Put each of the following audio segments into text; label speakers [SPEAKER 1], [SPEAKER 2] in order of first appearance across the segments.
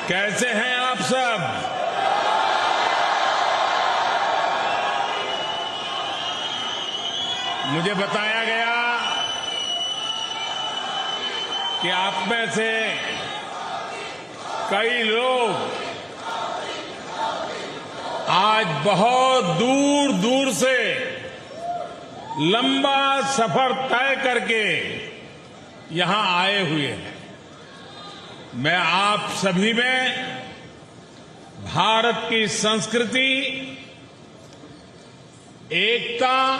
[SPEAKER 1] कैसे हैं आप सब? मुझे बताया गया कि आप में से कई लोग आज बहुत दूर दूर से लंबा सफर तय करके यहां आए हुए हैं। मैं आप सभी में भारत की संस्कृति, एकता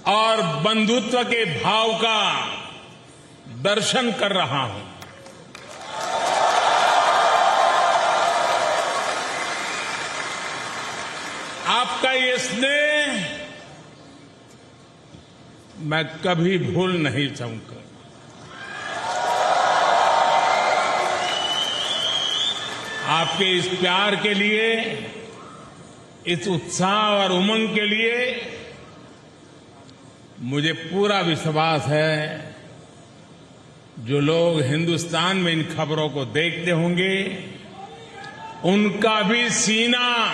[SPEAKER 1] और बंधुत्व के भाव का दर्शन कर रहा हूं। आपका ये स्नेह मैं कभी भूल नहीं सकूंगा। आपके इस प्यार के लिए, इस उत्साह और उमंग के लिए मुझे पूरा विश्वास है जो लोग हिंदुस्तान में इन खबरों को देखते होंगे उनका भी सीना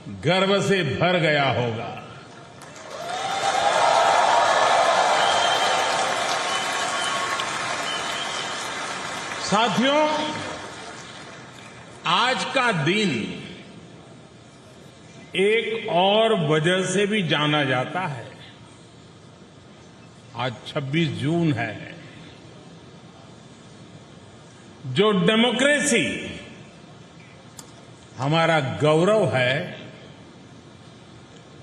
[SPEAKER 1] गर्व से भर गया होगा। साथियों, आज का दिन एक और वजह से भी जाना जाता है। आज 26 जून है। जो डेमोक्रेसी हमारा गौरव है,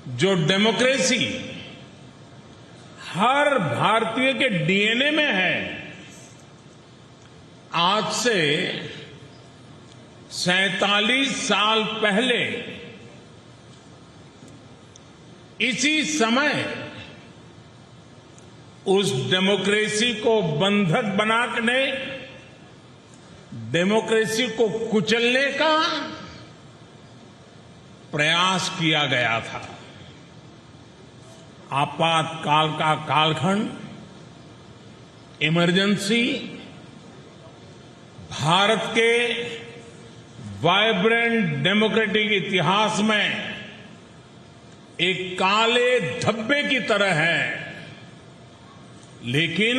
[SPEAKER 1] जो डेमोक्रेसी हर भारतीय के डीएनए में है, आज से 47 साल पहले इसी समय उस डेमोक्रेसी को बंधक बनाने, डेमोक्रेसी को कुचलने का प्रयास किया गया था। आपातकाल का कालखंड, इमरजेंसी भारत के वाइब्रेंट डेमोक्रेटिक इतिहास में एक काले धब्बे की तरह है। लेकिन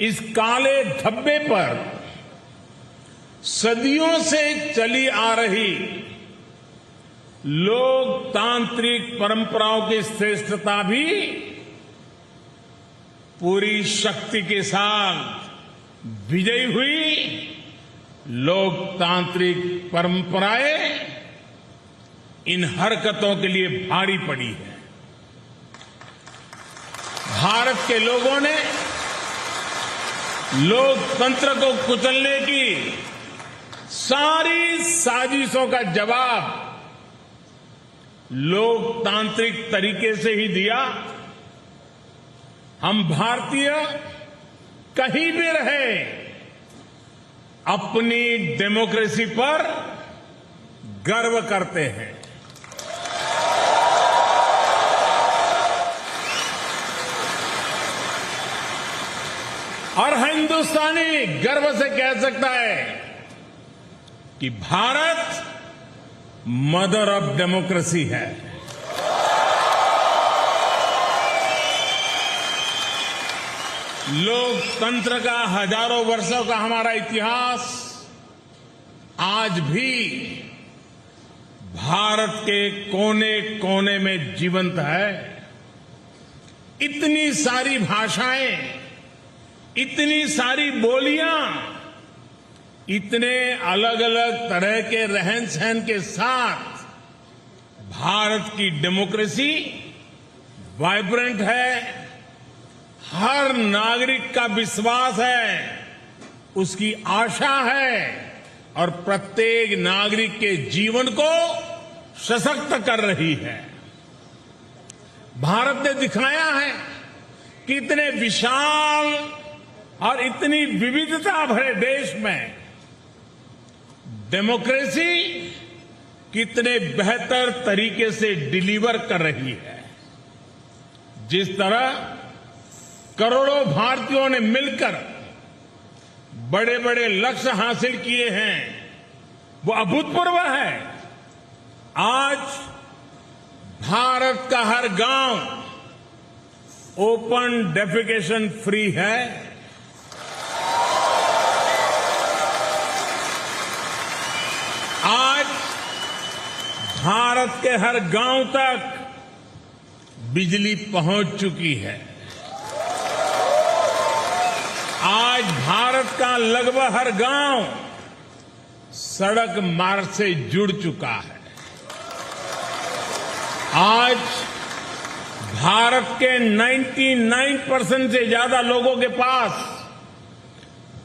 [SPEAKER 1] इस काले धब्बे पर सदियों से चली आ रही लोकतांत्रिक परंपराओं की श्रेष्ठता भी पूरी शक्ति के साथ विजयी हुई। लोकतांत्रिक परंपराएं इन हरकतों के लिए भारी पड़ी है। भारत के लोगों ने लोकतंत्र को कुचलने की सारी साजिशों का जवाब लोकतांत्रिक तरीके से ही दिया। हम भारतीय कहीं भी रहे, अपनी डेमोक्रेसी पर गर्व करते हैं। और हिंदुस्तानी गर्व से कह सकता है कि भारत मदर ऑफ डेमोक्रेसी है। लोकतंत्र का हजारों वर्षों का हमारा इतिहास आज भी भारत के कोने कोने में जीवंत है। इतनी सारी भाषाएं, इतनी सारी बोलियां, इतने अलग अलग तरह के रहन सहन के साथ भारत की डेमोक्रेसी वाइब्रेंट है। हर नागरिक का विश्वास है, उसकी आशा है और प्रत्येक नागरिक के जीवन को सशक्त कर रही है। भारत ने दिखाया है कि इतने विशाल और इतनी विविधता भरे देश में डेमोक्रेसी कितने बेहतर तरीके से डिलीवर कर रही है। जिस तरह करोड़ों भारतीयों ने मिलकर बड़े बड़े लक्ष्य हासिल किए हैं, वो अभूतपूर्व है। आज भारत का हर गांव ओपन डेफिकेशन फ्री है। आज भारत के हर गांव तक बिजली पहुंच चुकी है। आज भारत का लगभग हर गांव सड़क मार्ग से जुड़ चुका है। आज भारत के 99% से ज्यादा लोगों के पास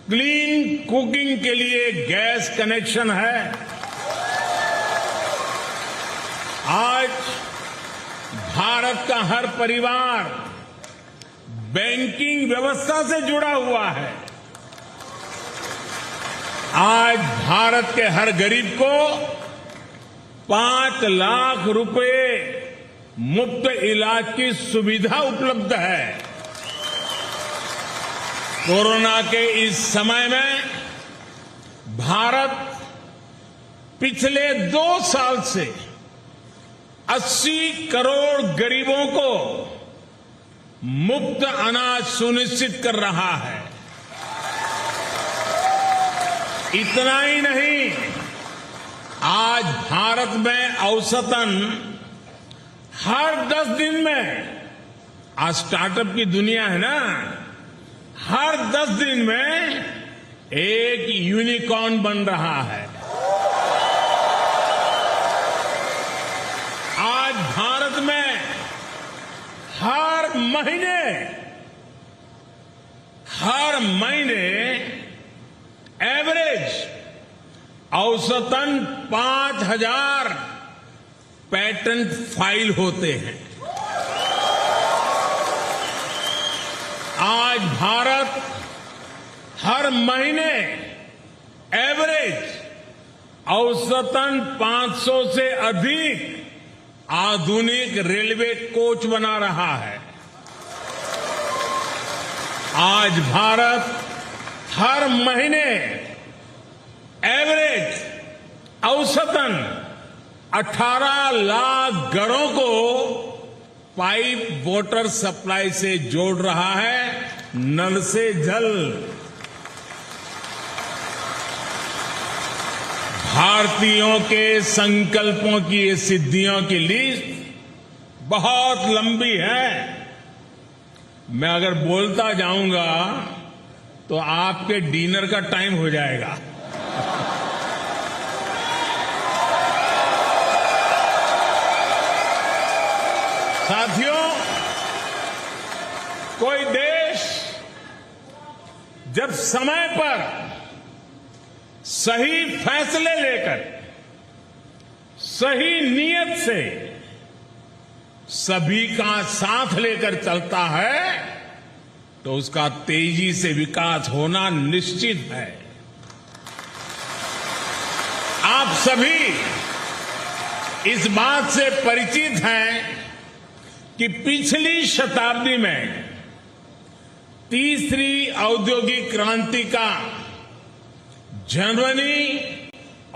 [SPEAKER 1] क्लीन कुकिंग के लिए गैस कनेक्शन है। आज भारत का हर परिवार बैंकिंग व्यवस्था से जुड़ा हुआ है। आज भारत के हर गरीब को 5 लाख रुपए मुफ्त इलाज की सुविधा उपलब्ध है। कोरोना के इस समय में भारत पिछले 2 साल से 80 करोड़ गरीबों को मुफ्त अनाज सुनिश्चित कर रहा है। इतना ही नहीं, आज भारत में औसतन हर 10 दिन में, आज स्टार्टअप की दुनिया है ना, हर 10 दिन में एक यूनिकॉर्न बन रहा है। आज भारत में हर महीने एवरेज औसतन 5,000 पेटेंट फाइल होते हैं। आज भारत हर महीने एवरेज औसतन 500 से अधिक आधुनिक रेलवे कोच बना रहा है। आज भारत हर महीने एवरेज औसतन 18 लाख घरों को पाइप वाटर सप्लाई से जोड़ रहा है, नल से जल। भारतीयों के संकल्पों की ये सिद्धियों की लिस्ट बहुत लंबी है। मैं अगर बोलता जाऊंगा तो आपके डिनर का टाइम हो जाएगा। साथियों, कोई देश जब समय पर सही फैसले लेकर सही नीयत से सभी का साथ लेकर चलता है तो उसका तेजी से विकास होना निश्चित है। आप सभी इस बात से परिचित हैं कि पिछली शताब्दी में तीसरी औद्योगिक क्रांति का जर्मनी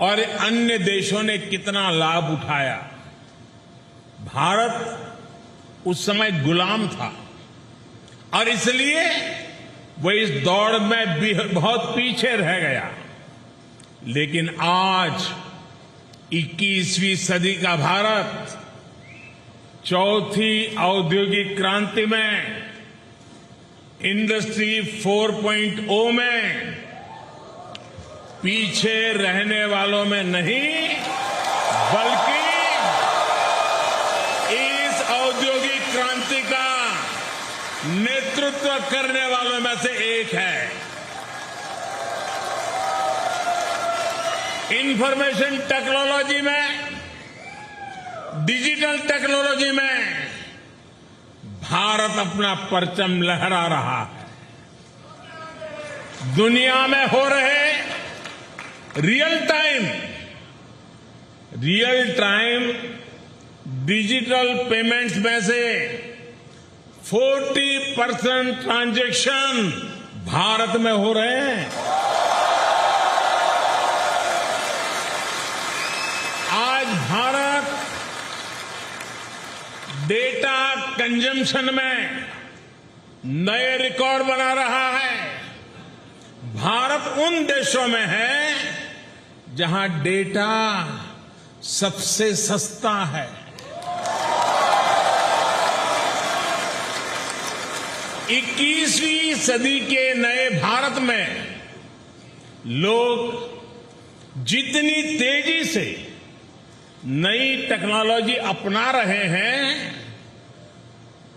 [SPEAKER 1] और अन्य देशों ने कितना लाभ उठाया। भारत उस समय गुलाम था और इसलिए वो इस दौड़ में भी बहुत पीछे रह गया। लेकिन आज 21वीं सदी का भारत चौथी औद्योगिक क्रांति में इंडस्ट्री 4.0 में पीछे रहने वालों में नहीं बल्कि इस औद्योगिक क्रांति का नेतृत्व करने वालों में से एक है। इंफॉर्मेशन टेक्नोलॉजी में, डिजिटल टेक्नोलॉजी में भारत अपना परचम लहरा रहा है। दुनिया में हो रहे रियल टाइम डिजिटल पेमेंट्स में से 40% ट्रांजैक्शन भारत में हो रहे हैं। आज भारत डेटा कंजम्पशन में नए रिकॉर्ड बना रहा है। भारत उन देशों में है जहां डेटा सबसे सस्ता है। 21वीं सदी के नए भारत में लोग जितनी तेजी से नई टेक्नोलॉजी अपना रहे हैं,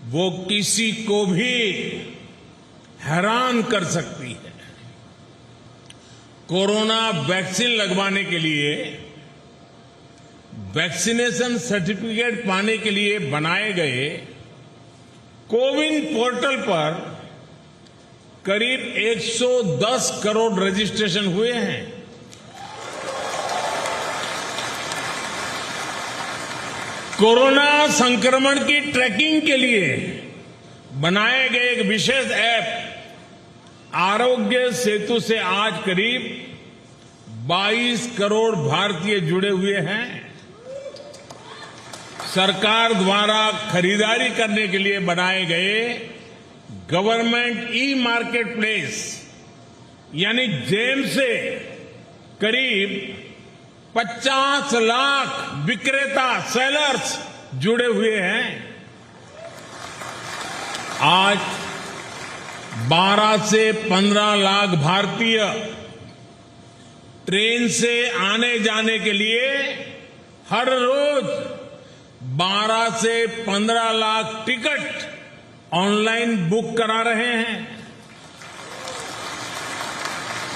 [SPEAKER 1] वो किसी को भी हैरान कर सकती है। कोरोना वैक्सीन लगवाने के लिए वैक्सीनेशन सर्टिफिकेट पाने के लिए बनाए गए कोविन पोर्टल पर करीब 110 करोड़ रजिस्ट्रेशन हुए हैं। कोरोना संक्रमण की ट्रैकिंग के लिए बनाए गए एक विशेष ऐप आरोग्य सेतु से आज करीब 22 करोड़ भारतीय जुड़े हुए हैं। सरकार द्वारा खरीदारी करने के लिए बनाए गए गवर्नमेंट ई मार्केट प्लेस यानी जेम से करीब 50 लाख विक्रेता सेलर्स जुड़े हुए हैं। आज 12 से 15 लाख भारतीय ट्रेन से आने जाने के लिए हर रोज 12 से 15 लाख टिकट ऑनलाइन बुक करा रहे हैं।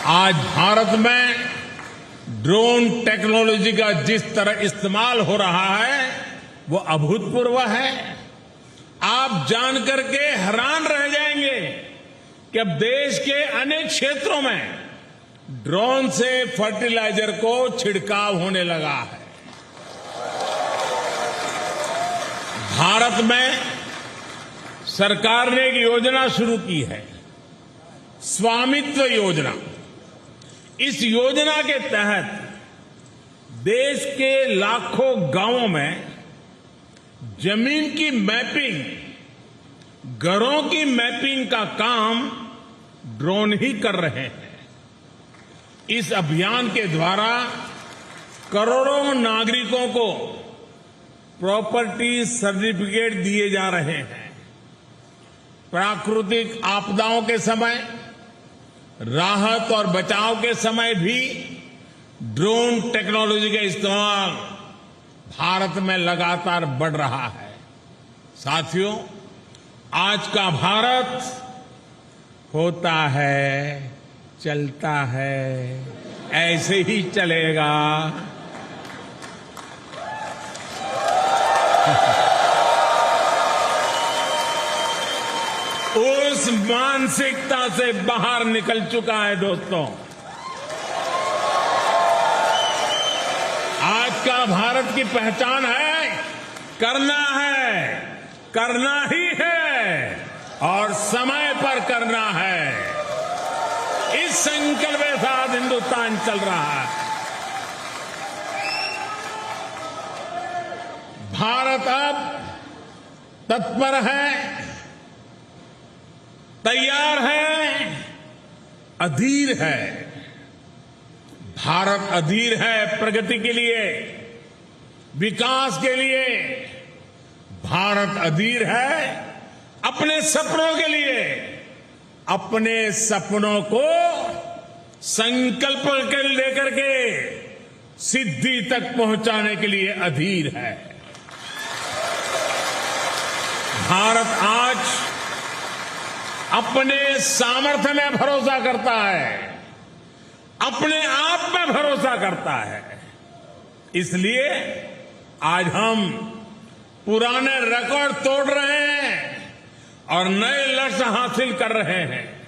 [SPEAKER 1] आज भारत में ड्रोन टेक्नोलॉजी का जिस तरह इस्तेमाल हो रहा है वो अभूतपूर्व है। आप जानकर के हैरान रह जाएंगे कि अब देश के अनेक क्षेत्रों में ड्रोन से फर्टिलाइजर को छिड़काव होने लगा है। भारत में सरकार ने एक योजना शुरू की है, स्वामित्व योजना। इस योजना के तहत देश के लाखों गांवों में जमीन की मैपिंग, घरों की मैपिंग का काम ड्रोन ही कर रहे हैं। इस अभियान के द्वारा करोड़ों नागरिकों को प्रॉपर्टी सर्टिफिकेट दिए जा रहे हैं। प्राकृतिक आपदाओं के समय, राहत और बचाव के समय भी ड्रोन टेक्नोलॉजी का इस्तेमाल भारत में लगातार बढ़ रहा है। साथियों, आज का भारत होता है, चलता है, ऐसे ही चलेगा। उस मानसिकता से बाहर निकल चुका है दोस्तों। आज का भारत की पहचान है, करना ही है और समय पर करना है। इस संकल्प के साथ हिंदुस्तान चल रहा है। भारत अब तत्पर है, तैयार है, अधीर है। भारत अधीर है प्रगति के लिए, विकास के लिए। भारत अधीर है अपने सपनों के लिए, अपने सपनों को संकल्प के लेकर के सिद्धि तक पहुंचाने के लिए अधीर है। भारत आज अपने सामर्थ्य में भरोसा करता है, अपने आप में भरोसा करता है। इसलिए आज हम पुराने रिकॉर्ड तोड़ रहे हैं और नए लक्ष्य हासिल कर रहे हैं।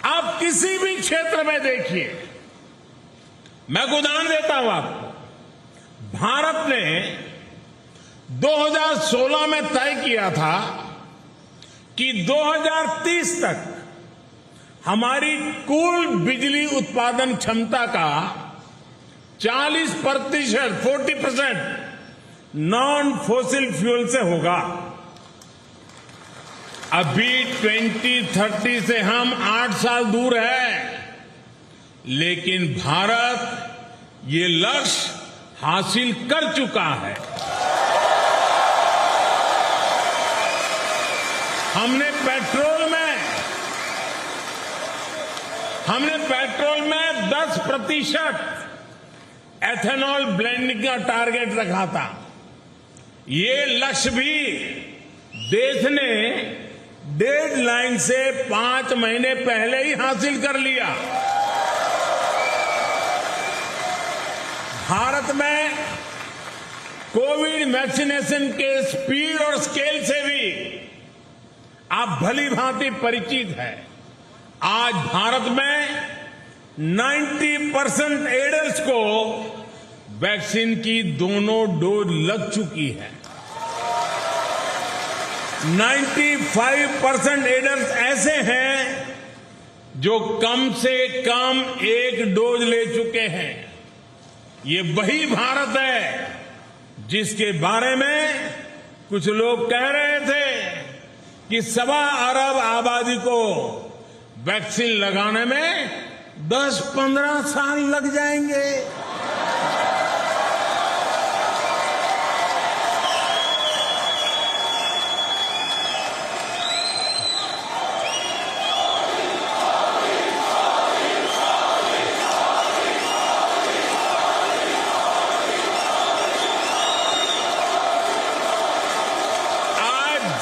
[SPEAKER 1] आप किसी भी क्षेत्र में देखिए, मैं उदाहरण देता हूं आपको। भारत ने 2016 में तय किया था कि 2030 तक हमारी कुल बिजली उत्पादन क्षमता का 40% नॉन फॉसिल फ्यूल से होगा। अभी 2030 से हम 8 साल दूर हैं, लेकिन भारत ये लक्ष्य हासिल कर चुका है। हमने पेट्रोल में 10% एथेनॉल ब्लेंडिंग का टारगेट रखा था। ये लक्ष्य भी देश ने डेडलाइन से 5 महीने पहले ही हासिल कर लिया। भारत में कोविड वैक्सीनेशन के स्पीड और स्केल से भी आप भली भांति परिचित है। आज भारत में 90% एडल्ट्स को वैक्सीन की दोनों डोज लग चुकी है। 95% एडल्ट्स ऐसे हैं जो कम से कम 1 डोज ले चुके हैं। ये वही भारत है जिसके बारे में कुछ लोग कह रहे थे कि 1.25 अरब आबादी को वैक्सीन लगाने में 10-15 साल लग जाएंगे।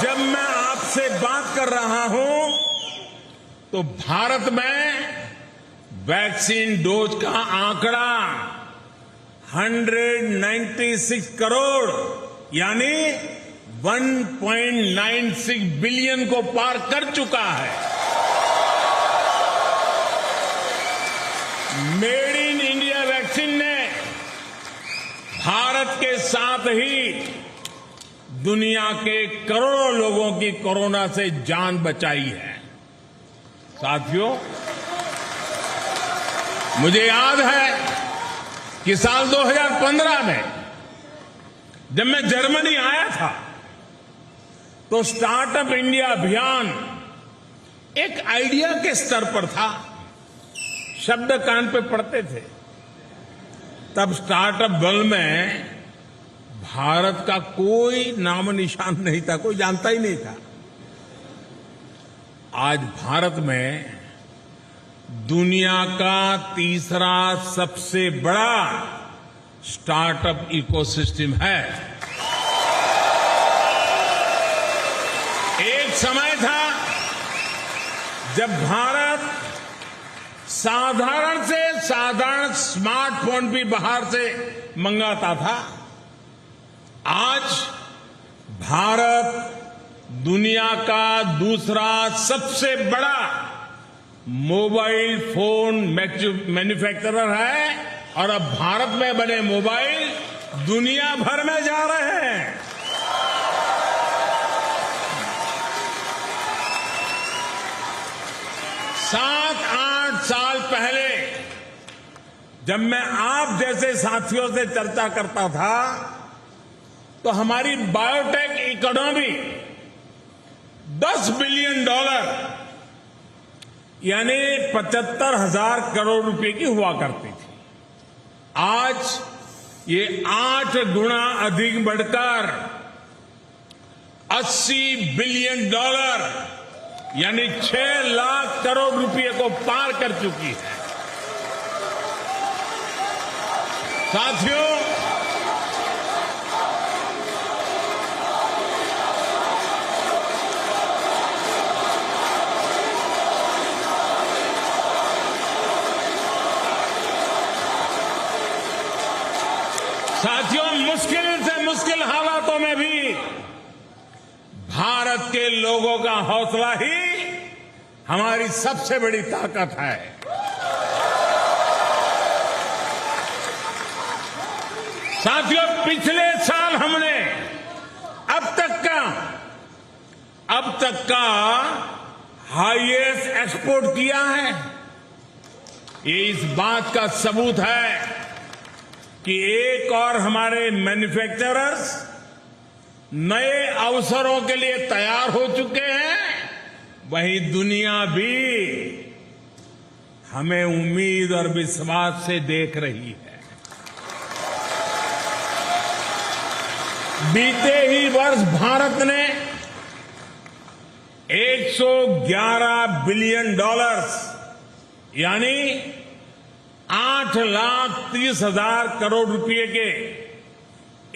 [SPEAKER 1] जब मैं आपसे बात कर रहा हूं तो भारत में वैक्सीन डोज का आंकड़ा 196 करोड़ यानी 1.96 बिलियन को पार कर चुका है। मेड इन इंडिया वैक्सीन ने भारत के साथ ही दुनिया के करोड़ों लोगों की कोरोना से जान बचाई है। साथियों, मुझे याद है कि साल 2015 में जब मैं जर्मनी आया था तो स्टार्टअप इंडिया अभियान एक आइडिया के स्तर पर था। शब्द कान पे पड़ते थे। तब स्टार्टअप वर्ल्ड में भारत का कोई नाम निशान नहीं था, कोई जानता ही नहीं था। आज भारत में दुनिया का तीसरा सबसे बड़ा स्टार्टअप इकोसिस्टम है। एक समय था जब भारत साधारण से साधारण स्मार्टफोन भी बाहर से मंगाता था। आज भारत दुनिया का दूसरा सबसे बड़ा मोबाइल फोन मैन्युफैक्चरर है और अब भारत में बने मोबाइल दुनिया भर में जा रहे हैं। सात आठ साल पहले जब मैं आप जैसे साथियों से चर्चा करता था तो हमारी बायोटेक इकोनॉमी $10 बिलियन यानी 75,000 करोड़ रुपए की हुआ करती थी। आज ये 8 गुना अधिक बढ़कर $80 बिलियन यानी 6 लाख करोड़ रुपए को पार कर चुकी है। साथियों, मुश्किल से मुश्किल हालातों में भी भारत के लोगों का हौसला ही हमारी सबसे बड़ी ताकत है। साथियों, पिछले साल हमने अब तक का हाईएस्ट एक्सपोर्ट किया है। ये इस बात का सबूत है कि एक और हमारे मैन्युफैक्चरर्स नए अवसरों के लिए तैयार हो चुके हैं, वहीं दुनिया भी हमें उम्मीद और विश्वास से देख रही है। बीते ही वर्ष भारत ने $111 बिलियन यानी 8,30,000 करोड़ रुपए के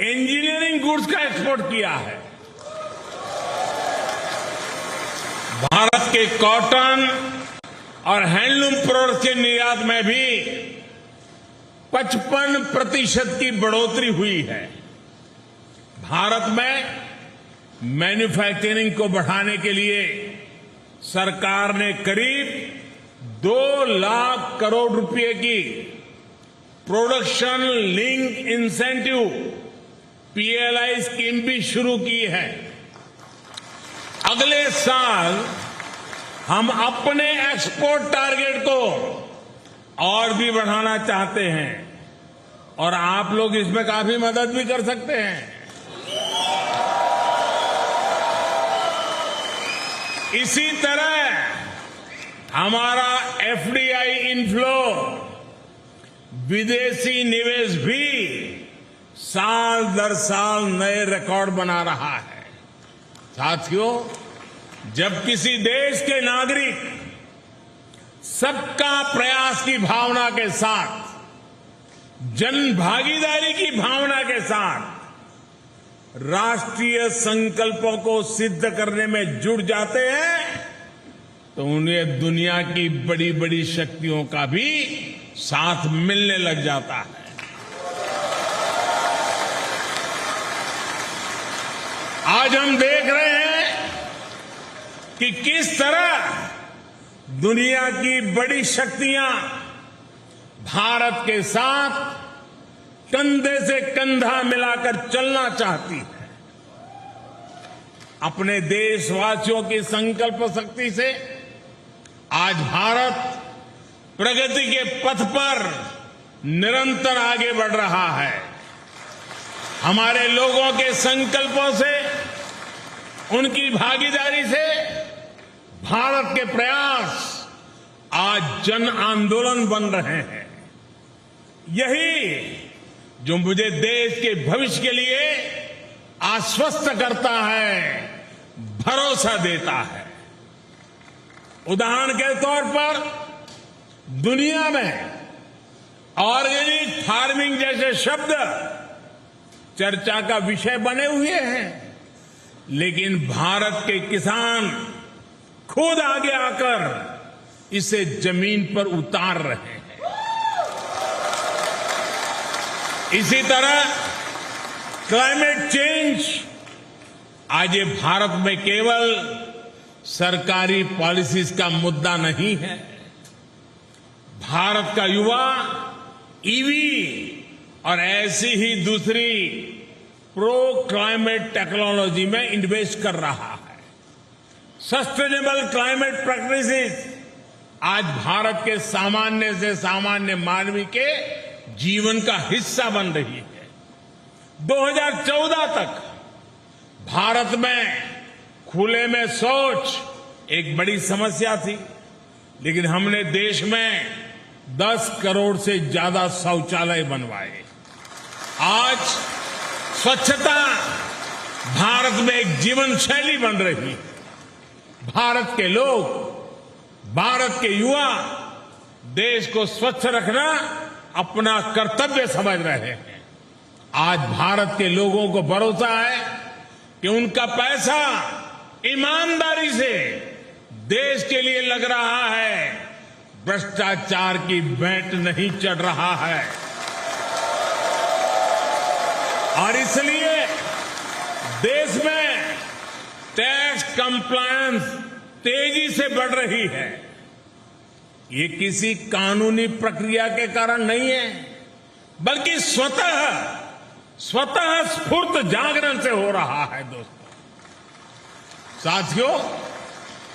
[SPEAKER 1] इंजीनियरिंग गुड्स का एक्सपोर्ट किया है। भारत के कॉटन और हैंडलूम प्रोडक्ट्स के निर्यात में भी 55% की बढ़ोतरी हुई है। भारत में मैन्युफैक्चरिंग को बढ़ाने के लिए सरकार ने करीब 2 लाख करोड़ रुपए की production link incentive PLI scheme भी शुरू की है। अगले साल हम अपने एक्सपोर्ट टारगेट को और भी बढ़ाना चाहते हैं और आप लोग इसमें काफी मदद भी कर सकते हैं। इसी तरह हमारा FDI इनफ्लो, विदेशी निवेश भी साल दर साल नए रिकॉर्ड बना रहा है। साथियों, जब किसी देश के नागरिक सबका प्रयास की भावना के साथ, जन भागीदारी की भावना के साथ राष्ट्रीय संकल्पों को सिद्ध करने में जुट जाते हैं, तो उन्हें दुनिया की बड़ी बड़ी शक्तियों का भी साथ मिलने लग जाता है। आज हम देख रहे हैं कि किस तरह दुनिया की बड़ी शक्तियां भारत के साथ कंधे से कंधा मिलाकर चलना चाहती है। अपने देशवासियों की संकल्प शक्ति से आज भारत प्रगति के पथ पर निरंतर आगे बढ़ रहा है। हमारे लोगों के संकल्पों से, उनकी भागीदारी से भारत के प्रयास आज जन आंदोलन बन रहे हैं। यही जो मुझे देश के भविष्य के लिए आश्वस्त करता है, भरोसा देता है। उदाहरण के तौर पर दुनिया में ऑर्गेनिक फार्मिंग जैसे शब्द चर्चा का विषय बने हुए हैं, लेकिन भारत के किसान खुद आगे आकर इसे जमीन पर उतार रहे हैं। इसी तरह क्लाइमेट चेंज आज ये भारत में केवल सरकारी पॉलिसीज का मुद्दा नहीं है। भारत का युवा ईवी और ऐसी ही दूसरी प्रो क्लाइमेट टेक्नोलॉजी में इन्वेस्ट कर रहा है। सस्टेनेबल क्लाइमेट प्रैक्टिसेस आज भारत के सामान्य से सामान्य मानवी के जीवन का हिस्सा बन रही है। 2014 तक भारत में खुले में शौच एक बड़ी समस्या थी, लेकिन हमने देश में 10 करोड़ से ज्यादा शौचालय बनवाए। आज स्वच्छता भारत में एक जीवन शैली बन रही है। भारत के लोग, भारत के युवा देश को स्वच्छ रखना अपना कर्तव्य समझ रहे हैं। आज भारत के लोगों को भरोसा है कि उनका पैसा ईमानदारी से देश के लिए लग रहा है, भ्रष्टाचार की भेंट नहीं चढ़ रहा है। और इसलिए देश में टैक्स कंप्लायंस तेजी से बढ़ रही है। ये किसी कानूनी प्रक्रिया के कारण नहीं है, बल्कि स्वतः स्वतः स्फूर्त जागरण से हो रहा है। दोस्तों, साथियों,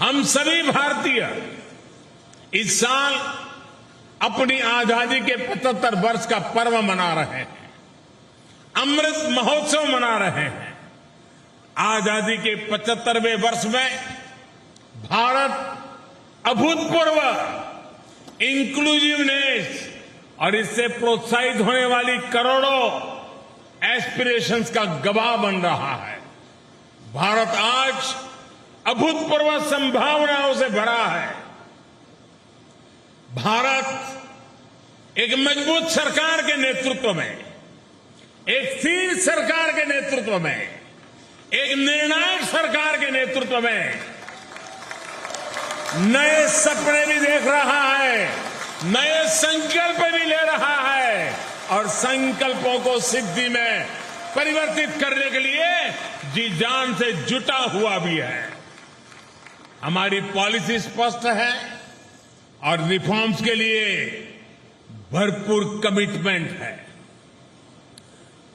[SPEAKER 1] हम सभी भारतीय इस साल अपनी आजादी के 75 वर्ष का पर्व मना रहे हैं, अमृत महोत्सव मना रहे हैं। आजादी के 75वें वर्ष में भारत अभूतपूर्व इंक्लूसिवनेस और इससे प्रोत्साहित होने वाली करोड़ों एस्पिरेशंस का गवाह बन रहा है। भारत आज अभूतपूर्व संभावनाओं से भरा है। भारत एक मजबूत सरकार के नेतृत्व में, एक स्थिर सरकार के नेतृत्व में, एक निर्णायक सरकार के नेतृत्व में नए सपने भी देख रहा है, नए संकल्प भी ले रहा है और संकल्पों को सिद्धि में परिवर्तित करने के लिए जी जान से जुटा हुआ भी है। हमारी पॉलिसी स्पष्ट है और रिफॉर्म्स के लिए भरपूर कमिटमेंट है।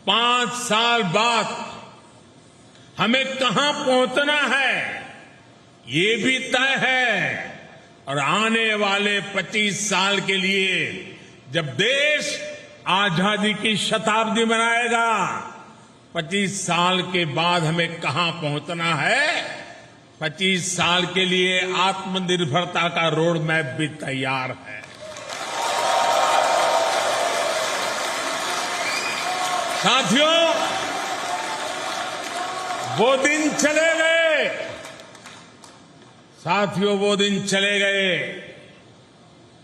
[SPEAKER 1] 5 साल बाद हमें कहां पहुंचना है ये भी तय है और आने वाले 25 साल के लिए जब देश आजादी की शताब्दी मनाएगा, 25 साल के बाद हमें कहां पहुंचना है, 25 साल के लिए आत्मनिर्भरता का रोड मैप भी तैयार है। साथियों, वो दिन चले गए, साथियों वो दिन चले गए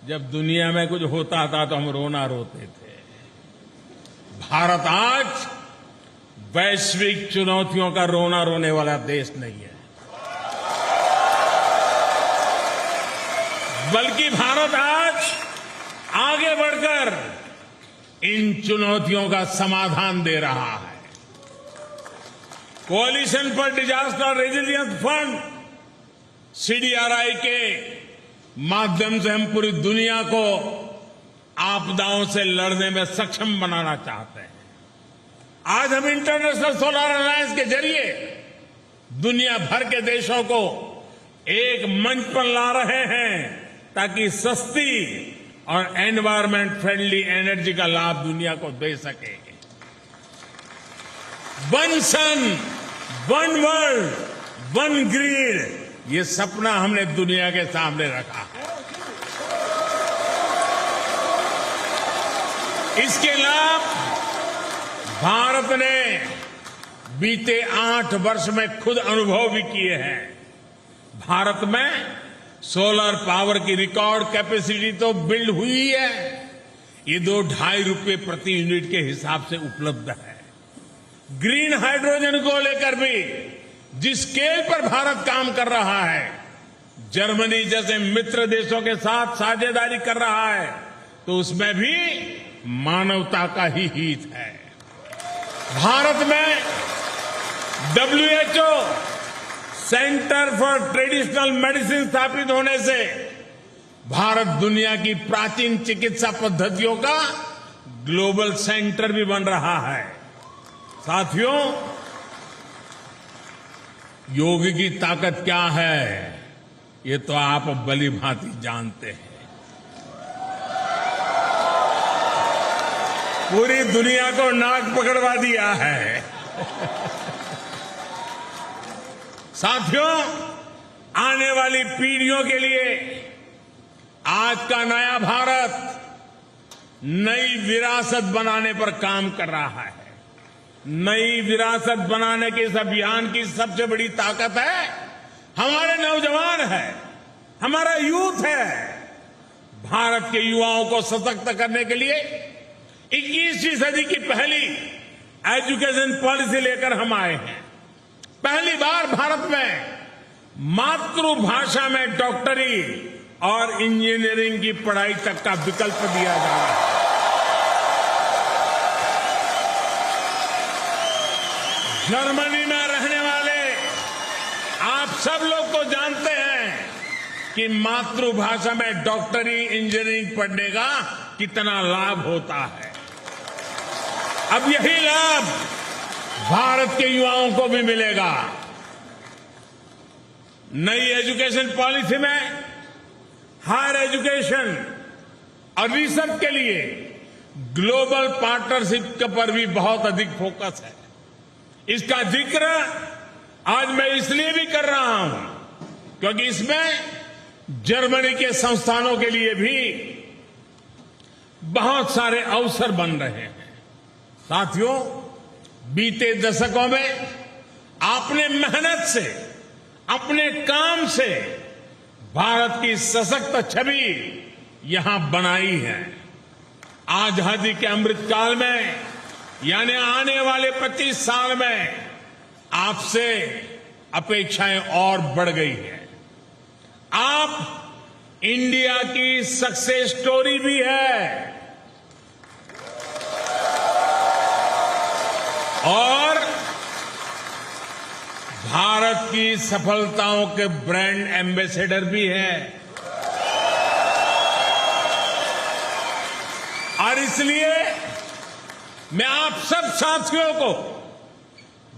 [SPEAKER 1] जब दुनिया में कुछ होता था तो हम रोना रोते थे। भारत आज वैश्विक चुनौतियों का रोना रोने वाला देश नहीं है, बल्कि भारत आज आगे बढ़कर इन चुनौतियों का समाधान दे रहा है। Coalition for disaster resilience fund CDRI के माध्यम से हम पूरी दुनिया को आपदाओं से लड़ने में सक्षम बनाना चाहते हैं। आज हम इंटरनेशनल सोलर अलायंस के जरिए दुनिया भर के देशों को एक मंच पर ला रहे हैं ताकि सस्ती और एनवायरमेंट फ्रेंडली एनर्जी का लाभ दुनिया को दे सके। वन सन, वन वर्ल्ड, वन ग्रिड, ये सपना हमने दुनिया के सामने रखा है। इसके लाभ भारत ने बीते 8 वर्ष में खुद अनुभव भी किए हैं। भारत में सोलर पावर की रिकॉर्ड कैपेसिटी तो बिल्ड हुई है, ये ₹2.5 प्रति यूनिट के हिसाब से उपलब्ध है। ग्रीन हाइड्रोजन को लेकर भी जिस स्केल पर भारत काम कर रहा है, जर्मनी जैसे मित्र देशों के साथ साझेदारी कर रहा है, तो उसमें भी मानवता का ही हित है। भारत में WHO centre for traditional medicine स्थापित होने से भारत दुनिया की प्राचीन चिकित्सा पद्धतियों का ग्लोबल सेंटर भी बन रहा है। साथियों, योग की ताकत क्या है ये तो आप भली भांति जानते हैं। पूरी दुनिया को नाक पकड़वा दिया है। साथियों, आने वाली पीढ़ियों के लिए आज का नया भारत नई विरासत बनाने पर काम कर रहा है। नई विरासत बनाने के इस अभियान की सबसे बड़ी ताकत है हमारे नौजवान है, हमारा यूथ है। भारत के युवाओं को सशक्त करने के लिए 21वीं सदी की पहली एजुकेशन पॉलिसी लेकर हम आए हैं। पहली बार भारत में मातृभाषा में डॉक्टरी और इंजीनियरिंग की पढ़ाई तक का विकल्प दिया जा रहा है। जर्मनी में रहने वाले आप सब लोग तो जानते हैं कि मातृभाषा में डॉक्टरी इंजीनियरिंग पढ़ने का कितना लाभ होता है। अब यही लाभ भारत के युवाओं को भी मिलेगा। नई एजुकेशन पॉलिसी में हायर एजुकेशन और रिसर्च के लिए ग्लोबल पार्टनरशिप पर भी बहुत अधिक फोकस है। इसका जिक्र आज मैं इसलिए भी कर रहा हूं क्योंकि इसमें जर्मनी के संस्थानों के लिए भी बहुत सारे अवसर बन रहे हैं। साथियों, बीते दशकों में आपने मेहनत से, अपने काम से भारत की सशक्त छवि यहां बनाई है। आजादी के अमृतकाल में यानी आने वाले 25 साल में आपसे अपेक्षाएं और बढ़ गई है। आप इंडिया की सक्सेस स्टोरी भी है और भारत की सफलताओं के ब्रांड एम्बेसडर भी है। और इसलिए मैं आप सब साथियों को,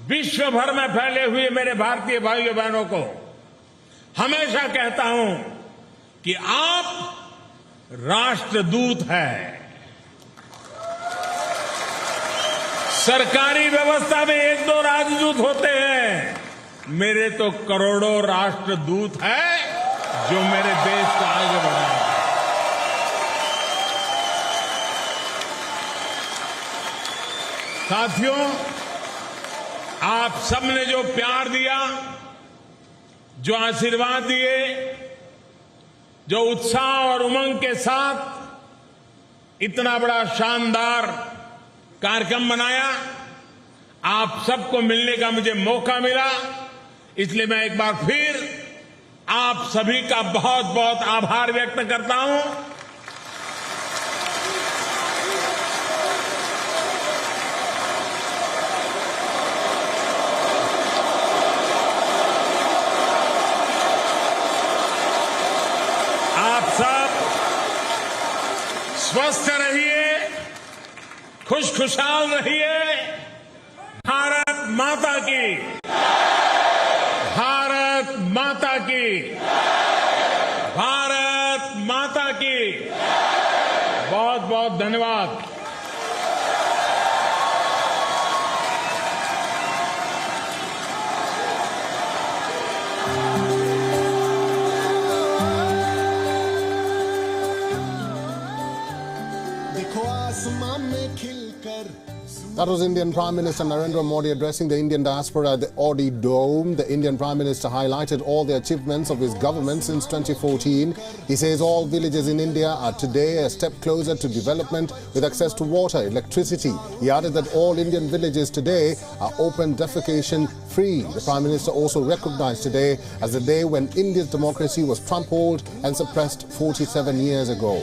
[SPEAKER 1] विश्व भर में फैले हुए मेरे भारतीय भाइयों बहनों को हमेशा कहता हूं कि आप राष्ट्रदूत हैं। सरकारी व्यवस्था में 1-2 राजदूत होते हैं, मेरे तो करोड़ों राष्ट्रदूत हैं जो मेरे देश को आगे बढ़ाएंगे। साथियों, आप सबने जो प्यार दिया, जो आशीर्वाद दिए, जो उत्साह और उमंग के साथ इतना बड़ा शानदार कार्यक्रम बनाया, आप सबको मिलने का मुझे मौका मिला। इसलिए मैं एक बार फिर आप सभी का बहुत बहुत आभार व्यक्त करता हूं। आप सब स्वस्थ रहिए, खुशखुशाल रहिए। भारत माता की, भारत माता की, भारत माता की। बहुत बहुत धन्यवाद।
[SPEAKER 2] That was Indian Prime Minister Narendra Modi addressing the Indian diaspora at the Audi Dome. The Indian Prime Minister highlighted all the achievements of his government since 2014. He says all villages in India are today a step closer to development with access to water, electricity. He added that all Indian villages today are open defecation free. The Prime Minister also recognized today as the day when India's democracy was trampled and suppressed 47 years ago.